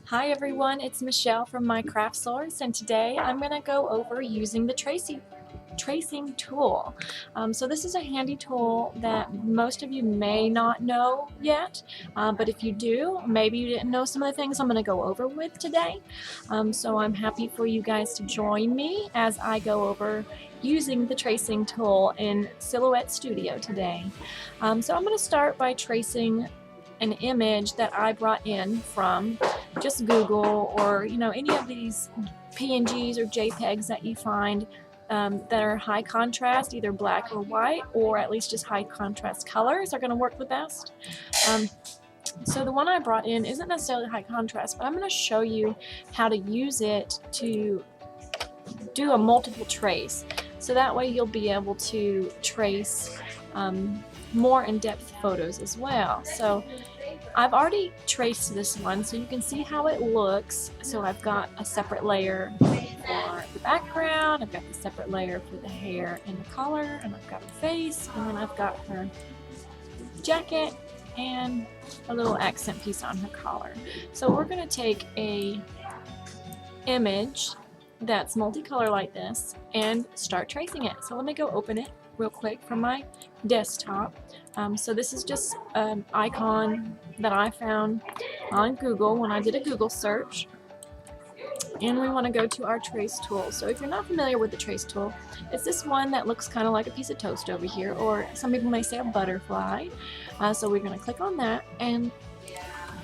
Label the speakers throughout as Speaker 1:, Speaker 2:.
Speaker 1: Hi everyone, it's Michelle from My Craft Source, and today I'm going to go over using the tracing tool. So this is a handy tool that most of you may not know yet, but if you do, maybe you didn't know some of the things I'm going to go over with today. So I'm happy for you guys to join me as I go over using the tracing tool in Silhouette Studio today. So I'm going to start by tracing an image that I brought in from just Google, or any of these PNGs or JPEGs that you find that are high contrast, either black or white, or at least just high contrast colors are going to work the best. So the one I brought in isn't necessarily high contrast, but I'm going to show you how to use it to do a multiple trace. So that way you'll be able to trace more in-depth photos as well. So I've already traced this one, so you can see how it looks. So I've got a separate layer for the background, I've got the separate layer for the hair and the collar, and I've got her face, and then I've got her jacket and a little accent piece on her collar. So we're going to take a image that's multicolor like this and start tracing it. So let me go open it real quick from my desktop. So this is just an icon that I found on Google when I did a Google search, and we want to go to our trace tool. So if you're not familiar with the trace tool, it's this one that looks kind of like a piece of toast over here, or some people may say a butterfly. So we're going to click on that and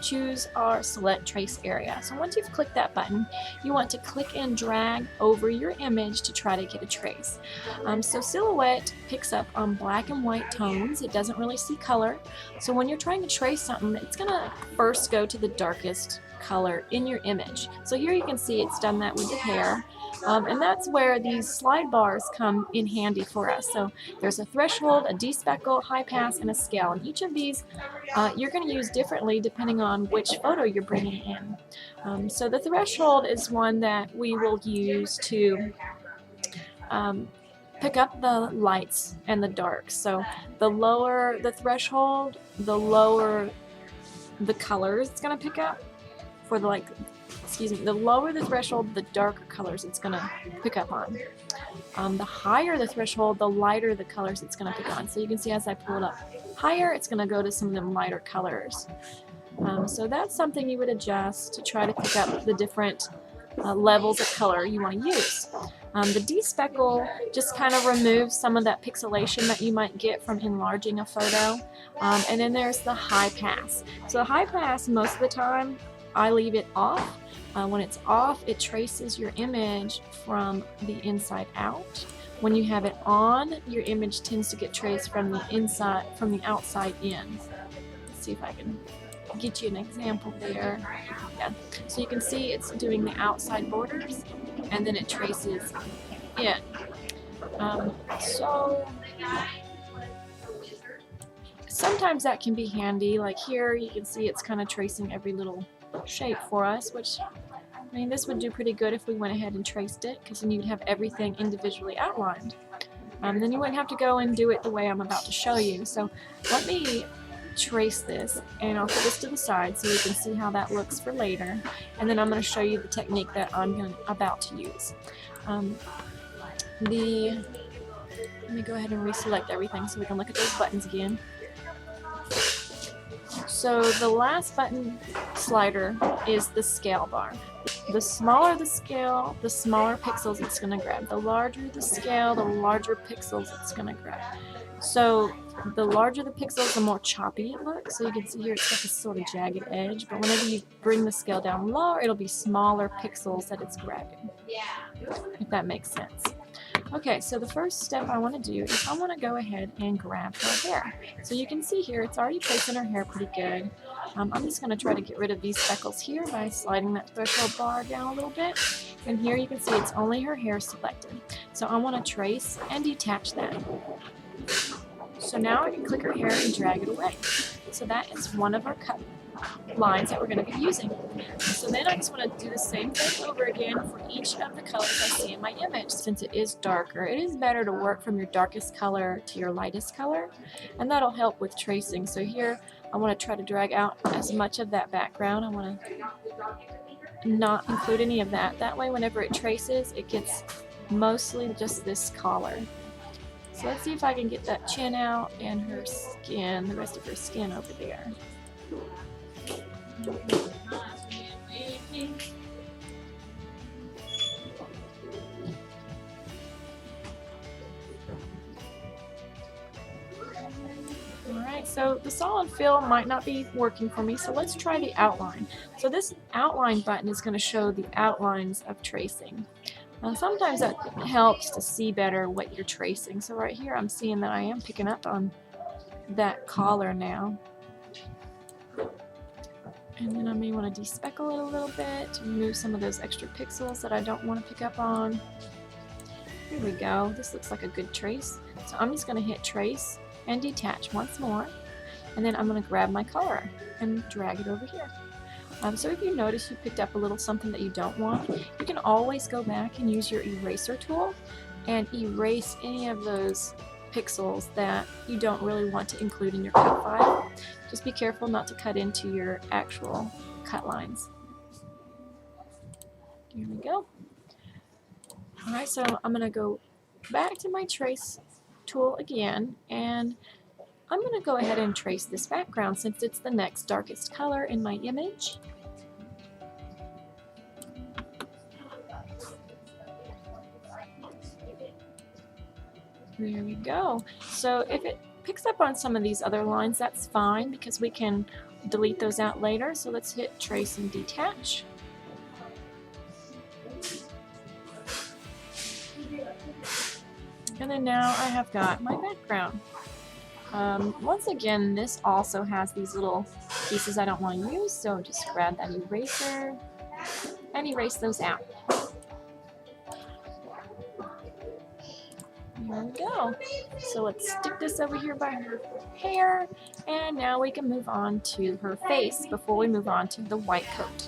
Speaker 1: choose our select trace area. So once you've clicked that button, you want to click and drag over your image to try to get a trace. So Silhouette picks up on black and white tones. It doesn't really see color. So when you're trying to trace something, it's going to first go to the darkest color in your image. So here you can see it's done that with the hair. And that's where these slide bars come in handy for us. So there's a threshold, a despeckle, high pass, and a scale. And each of these you're going to use differently depending on which photo you're bringing in. So the threshold is one that we will use to pick up the lights and the darks. So the lower the threshold, the lower the colors it's going to pick up. For the the lower the threshold, the darker colors it's going to pick up on. The higher the threshold, the lighter the colors it's going to pick on. So you can see as I pull it up higher, it's going to go to some of them lighter colors. So that's something you would adjust to try to pick up the different levels of color you want to use. The despeckle just kind of removes some of that pixelation that you might get from enlarging a photo. And then there's the high pass. So the high pass, most of the time, I leave it off. When it's off, it traces your image from the inside out. When you have it on, your image tends to get traced from the outside in. Let's see if I can get you an example there. Yeah. So you can see it's doing the outside borders, and then it traces in. So sometimes that can be handy. Like here, you can see it's kind of tracing every little shape for us, which, I mean, this would do pretty good if we went ahead and traced it, because then you'd have everything individually outlined. Then you wouldn't have to go and do it the way I'm about to show you. So let me trace this, and I'll put this to the side so you can see how that looks for later, and then I'm going to show you the technique that I'm about to use. Let me go ahead and reselect everything so we can look at those buttons again. So the last button slider is the scale bar. The smaller the scale, the smaller pixels it's going to grab. The larger the scale, the larger pixels it's going to grab. So the larger the pixels, the more choppy it looks. So you can see here it's got this sort of jagged edge, but whenever you bring the scale down lower, it'll be smaller pixels that it's grabbing, if that makes sense. Okay, so the first step I want to do is I want to go ahead and grab her hair. So you can see here it's already tracing her hair pretty good. I'm just going to try to get rid of these speckles here by sliding that threshold bar down a little bit. And here you can see it's only her hair selected. So I want to trace and detach that. So now I can click her hair and drag it away. So that is one of our cut lines that we're going to be using. So then I just want to do the same thing over again for each of the colors I see in my image. Since it is darker, it is better to work from your darkest color to your lightest color, and that'll help with tracing. So here I want to try to drag out as much of that background. I want to not include any of that. That way whenever it traces, it gets mostly just this collar. So let's see if I can get that chin out and her skin, the rest of her skin over there. Alright, so the solid fill might not be working for me, so let's try the outline. So this outline button is going to show the outlines of tracing. Sometimes that helps to see better what you're tracing. So right here I'm seeing that I am picking up on that collar now. And then I may want to despeckle it a little bit to remove some of those extra pixels that I don't want to pick up on. Here we go. This looks like a good trace. So I'm just going to hit trace and detach once more. And then I'm going to grab my color and drag it over here. So if you notice you picked up a little something that you don't want, you can always go back and use your eraser tool and erase any of those pixels that you don't really want to include in your cut file. Just be careful not to cut into your actual cut lines. Here we go. Alright, so I'm going to go back to my trace tool again, and I'm going to go ahead and trace this background since it's the next darkest color in my image. There we go. So if it picks up on some of these other lines, that's fine because we can delete those out later. So let's hit trace and detach. And then now I have got my background. Once again, this also has these little pieces I don't want to use, so just grab that eraser and erase those out. There we go. So let's stick this over here by her hair, and now we can move on to her face before we move on to the white coat.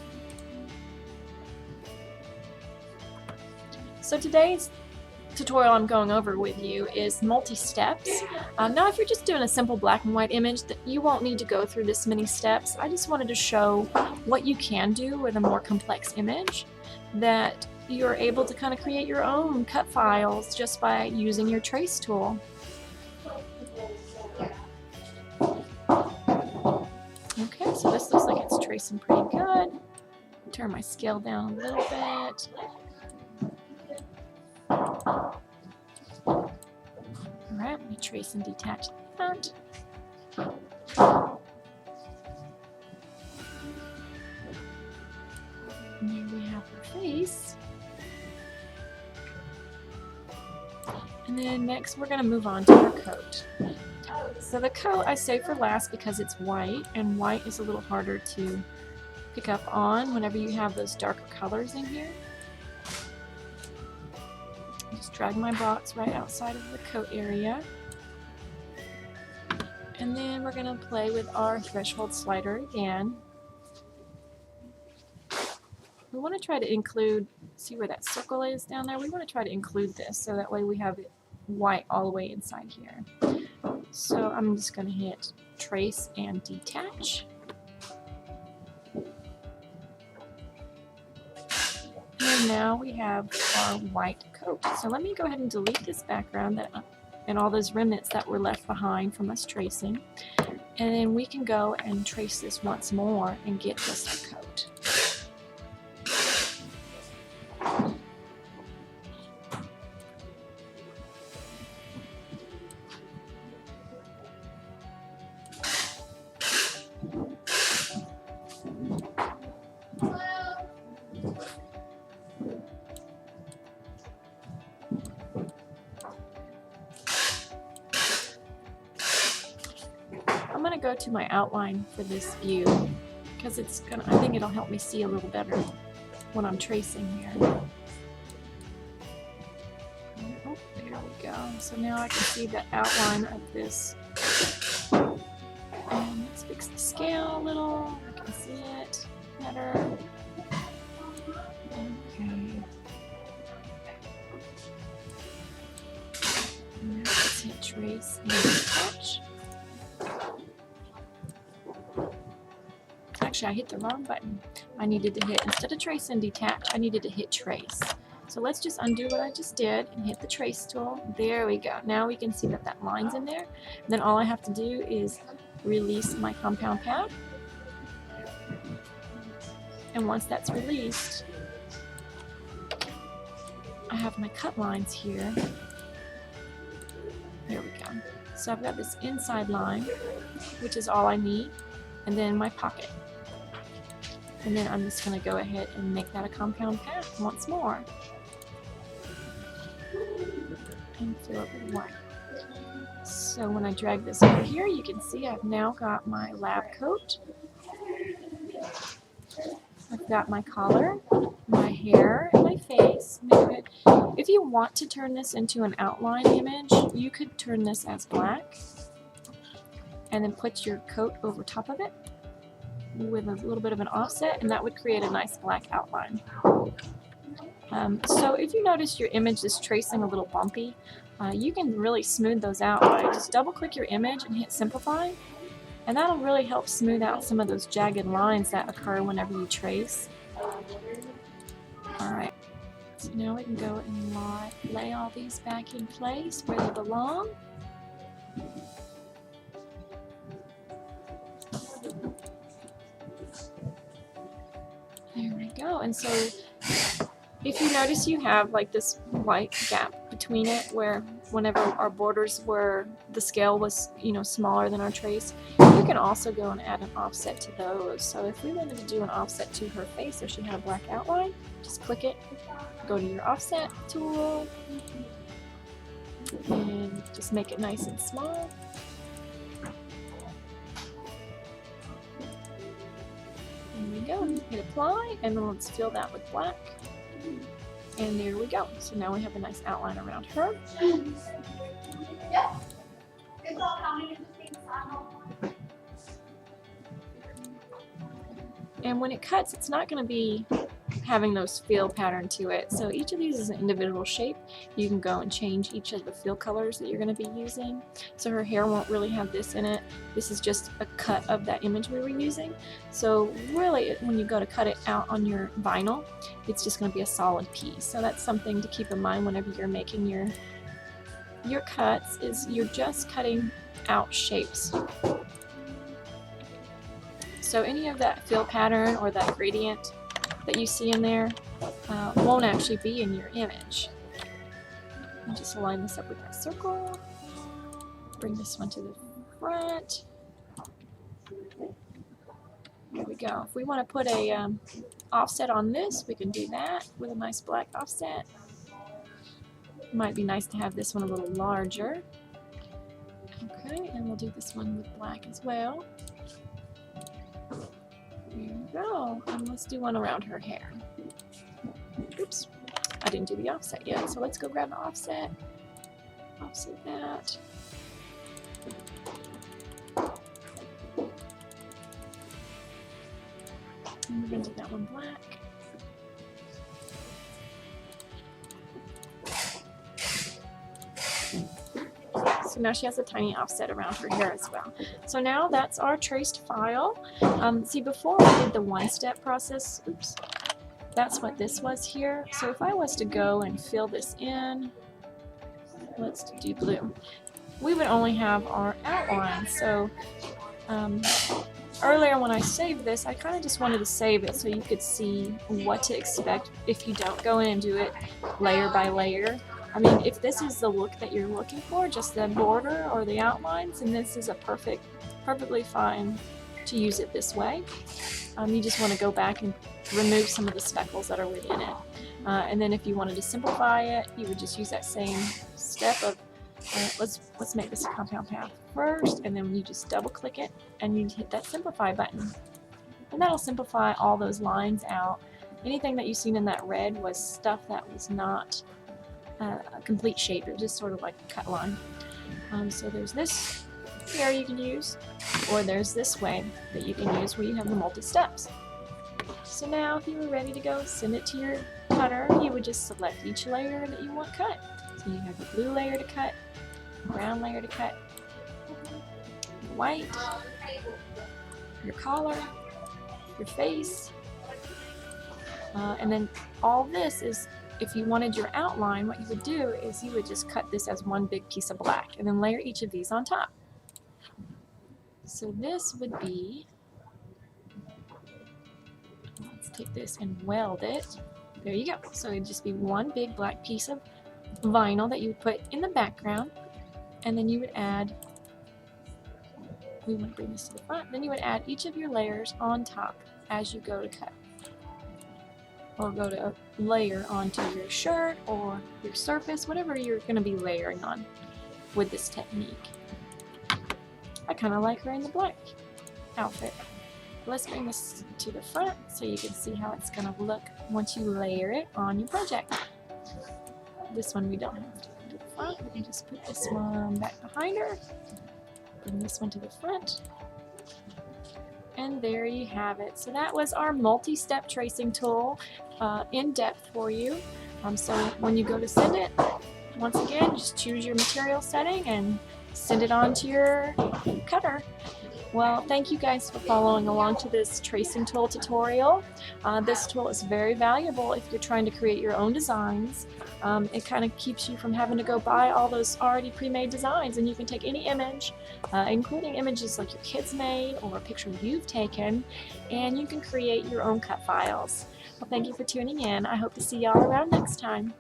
Speaker 1: So today's tutorial I'm going over with you is multi-steps. Now if you're just doing a simple black and white image, you won't need to go through this many steps. I just wanted to show what you can do with a more complex image, that you're able to kind of create your own cut files just by using your trace tool. Okay, so this looks like it's tracing pretty good. Turn my scale down a little bit. Alright, let me trace and detach that. And here we have her face. And then next we're going to move on to her coat. So the coat I save for last because it's white, and white is a little harder to pick up on whenever you have those darker colors in here. Just drag my box right outside of the coat area. And then we're going to play with our threshold slider again. We want to try to include, see where that circle is down there? We want to try to include this so that way we have it white all the way inside here. So I'm just going to hit trace and detach. And now we have our white coat. So let me go ahead and delete this background and all those remnants that were left behind from us tracing. And then we can go and trace this once more and get this coat. I'm going to go to my outline for this view because I think it'll help me see a little better when I'm tracing here. Oh, there we go. So now I can see the outline of this. And let's fix the scale a little. I can see it better. Okay. And now let's hit trace and detach. actually I hit the wrong button. I needed to hit, instead of trace and detach, I needed to hit trace. So let's just undo what I just did and hit the trace tool. There we go. Now we can see that that line's in there. Then all I have to do is release my compound path. And once that's released, I have my cut lines here. There we go. So I've got this inside line, which is all I need, and then my pocket. And then I'm just going to go ahead and make that a compound path once more. And fill it with white. So when I drag this over here, you can see I've now got my lab coat. I've got my collar, my hair, and my face. If you want to turn this into an outline image, you could turn this as black and then put your coat over top of it with a little bit of an offset, and that would create a nice black outline. So if you notice your image is tracing a little bumpy, you can really smooth those out by just double click your image and hit simplify, and that'll really help smooth out some of those jagged lines that occur whenever you trace. Alright, so now we can go and lay all these back in place where they belong. There we go. And so if you notice, you have like this white gap between it where whenever our borders were, the scale was, you know, smaller than our trace. You can also go and add an offset to those. So if we wanted to do an offset to her face so she had a black outline, just click it, go to your offset tool, and just make it nice and small. There we go. Hit apply, and then let's fill that with black. And there we go. So now we have a nice outline around her. And when it cuts, it's not going to be having those fill pattern to it. So each of these is an individual shape. You can go and change each of the fill colors that you're going to be using. So her hair won't really have this in it. This is just a cut of that image we were using. So really, when you go to cut it out on your vinyl, it's just going to be a solid piece. So that's something to keep in mind whenever you're making your cuts, is you're just cutting out shapes. So any of that fill pattern or that gradient that you see in there won't actually be in your image. And just line this up with that circle. Bring this one to the front. There we go. If we want to put a offset on this, we can do that with a nice black offset. It might be nice to have this one a little larger. Okay, and we'll do this one with black as well. There we go. And let's do one around her hair. Oops, I didn't do the offset yet, so let's go grab the offset. Offset that. And we're going to do that one black. So now she has a tiny offset around her hair as well. So now that's our traced file. See, before we did the one-step process, oops, that's what this was here. So if I was to go and fill this in, let's do blue, we would only have our outline. So earlier when I saved this, I kind of just wanted to save it so you could see what to expect if you don't go in and do it layer by layer. I mean, if this is the look that you're looking for, just the border or the outlines, and this is a perfectly fine to use it this way. You just want to go back and remove some of the speckles that are within it. And then if you wanted to simplify it, you would just use that same step of, let's make this a compound path first, and then you just double click it and you hit that simplify button. And that'll simplify all those lines out. Anything that you've seen in that red was stuff that was not a complete shape. It was just sort of like a cut line. So there's this here you can use, or there's this way that you can use where you have the multi-steps. So now if you were ready to go send it to your cutter, you would just select each layer that you want cut. So you have the blue layer to cut, brown layer to cut, white, your collar, your face. And then all this is, if you wanted your outline, what you would do is you would just cut this as one big piece of black and then layer each of these on top. So this would be, let's take this and weld it. There you go. So it'd just be one big black piece of vinyl that you would put in the background, and then you would add, we want to bring this to the front, then you would add each of your layers on top as you go to cut. Or go to layer onto your shirt or your surface, whatever you're going to be layering on with this technique. I kind of like her in the black outfit. Let's bring this to the front so you can see how it's going to look once you layer it on your project. This one we don't have to put to the front. We can just put this one back behind her. Bring this one to the front. And there you have it. So that was our multi-step tracing tool in depth for you. So when you go to send it, once again, just choose your material setting and send it on to your cutter. Well, thank you guys for following along to this tracing tool tutorial. This tool is very valuable if you're trying to create your own designs. It kind of keeps you from having to go buy all those already pre-made designs, and you can take any image, including images like your kids made or a picture you've taken, and you can create your own cut files. Well, thank you for tuning in. I hope to see y'all around next time.